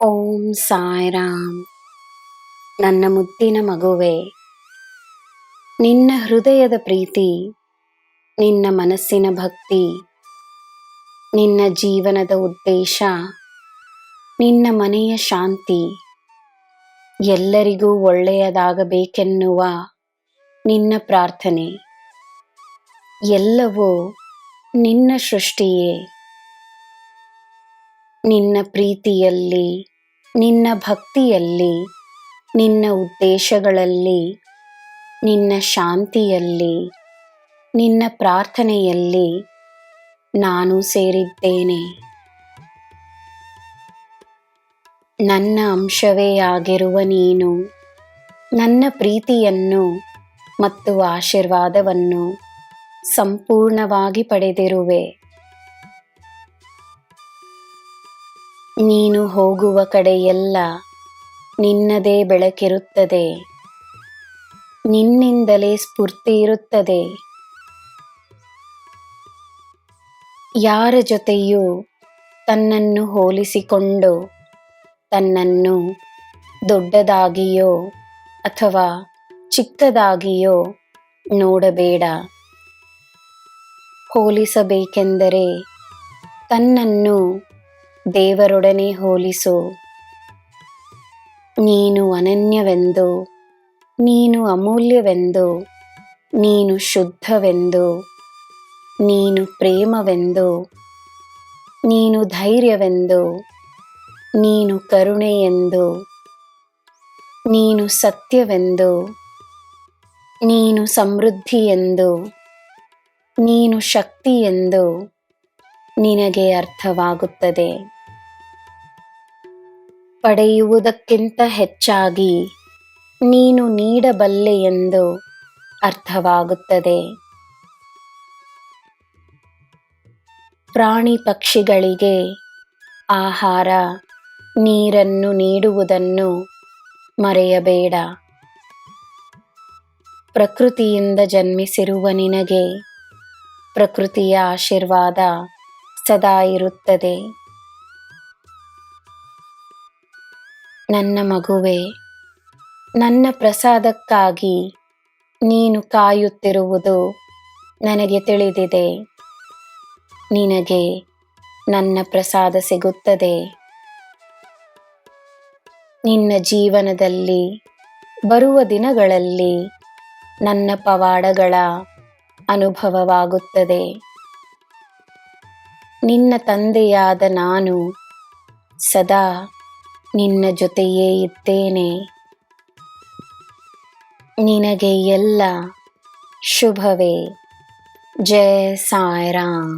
ಓಂ ಸಾಯಿರಾಮ್. ನನ್ನ ಮುದ್ದಿನ ಮಗುವೆ, ನಿನ್ನ ಹೃದಯದ ಪ್ರೀತಿ, ನಿನ್ನ ಮನಸ್ಸಿನ ಭಕ್ತಿ, ನಿನ್ನ ಜೀವನದ ಉದ್ದೇಶ, ನಿನ್ನ ಮನೆಯ ಶಾಂತಿ, ಎಲ್ಲರಿಗೂ ಒಳ್ಳೆಯದಾಗಬೇಕೆನ್ನುವ ನಿನ್ನ ಪ್ರಾರ್ಥನೆ ಎಲ್ಲವೂ ನಿನ್ನ ಸೃಷ್ಟಿಯೇ. ನಿನ್ನ ಪ್ರೀತಿಯಲ್ಲಿ, ನಿನ್ನ ಭಕ್ತಿಯಲ್ಲಿ, ನಿನ್ನ ಉದ್ದೇಶಗಳಲ್ಲಿ, ನಿನ್ನ ಶಾಂತಿಯಲ್ಲಿ, ನಿನ್ನ ಪ್ರಾರ್ಥನೆಯಲ್ಲಿ ನಾನು ಸೇರಿದ್ದೇನೆ. ನನ್ನ ಅಂಶವೇ ಆಗಿರುವ ನೀನು ನನ್ನ ಪ್ರೀತಿಯನ್ನು ಮತ್ತು ಆಶೀರ್ವಾದವನ್ನು ಸಂಪೂರ್ಣವಾಗಿ ಪಡೆದಿರುವೆ. ನೀನು ಹೋಗುವ ಕಡೆಯೆಲ್ಲ ನಿನ್ನದೇ ಬೆಳಕಿರುತ್ತದೆ, ನಿನ್ನಿಂದಲೇ ಸ್ಫೂರ್ತಿ ಇರುತ್ತದೆ. ಯಾರ ಜೊತೆಯೂ ತನ್ನನ್ನು ಹೋಲಿಸಿಕೊಂಡು ತನ್ನನ್ನು ದೊಡ್ಡದಾಗಿಯೋ ಅಥವಾ ಚಿಕ್ಕದಾಗಿಯೋ ನೋಡಬೇಡ. ಹೋಲಿಸಬೇಕೆಂದರೆ ತನ್ನನ್ನು ದೇವರೊಡನೆ ಹೋಲಿಸು. ನೀನು ಅನನ್ಯವೆಂದು, ನೀನು ಅಮೂಲ್ಯವೆಂದು, ನೀನು ಶುದ್ಧವೆಂದು, ನೀನು ಪ್ರೇಮವೆಂದು, ನೀನು ಧೈರ್ಯವೆಂದು, ನೀನು ಕರುಣೆಯೆಂದು, ನೀನು ಸತ್ಯವೆಂದು, ನೀನು ಸಮೃದ್ಧಿಯೆಂದು, ನೀನು ಶಕ್ತಿಯೆಂದು ನಿನಗೆ ಅರ್ಥವಾಗುತ್ತದೆ. ಪಡೆಯುವುದಕ್ಕಿಂತ ಹೆಚ್ಚಾಗಿ ನೀನು ನೀಡಬಲ್ಲೆ ಎಂದು ಅರ್ಥವಾಗುತ್ತದೆ. ಪ್ರಾಣಿ ಪಕ್ಷಿಗಳಿಗೆ ಆಹಾರ, ನೀರನ್ನು ನೀಡುವುದನ್ನು ಮರೆಯಬೇಡ. ಪ್ರಕೃತಿಯಿಂದ ಜನ್ಮಿಸಿರುವ ನಿನಗೆ ಪ್ರಕೃತಿಯ ಆಶೀರ್ವಾದ ಸದಾ ಇರುತ್ತದೆ. ನನ್ನ ಮಗುವೆ, ನನ್ನ ಪ್ರಸಾದಕ್ಕಾಗಿ ನೀನು ಕಾಯುತ್ತಿರುವುದು ನನಗೆ ತಿಳಿದಿದೆ. ನಿನಗೆ ನನ್ನ ಪ್ರಸಾದ ಸಿಗುತ್ತದೆ. ನಿನ್ನ ಜೀವನದಲ್ಲಿ ಬರುವ ದಿನಗಳಲ್ಲಿ ನನ್ನ ಪವಾಡಗಳ ಅನುಭವವಾಗುತ್ತದೆ. ನಿನ್ನ ತಂದೆಯಾದ ನಾನು ಸದಾ ನಿನ್ನ ಜೊತೆಯೇ ಇದ್ದೇನೆ. ನಿನಗೆ ಎಲ್ಲ ಶುಭವೇ. ಜೈ ಸಾಯಿರಾಮ್.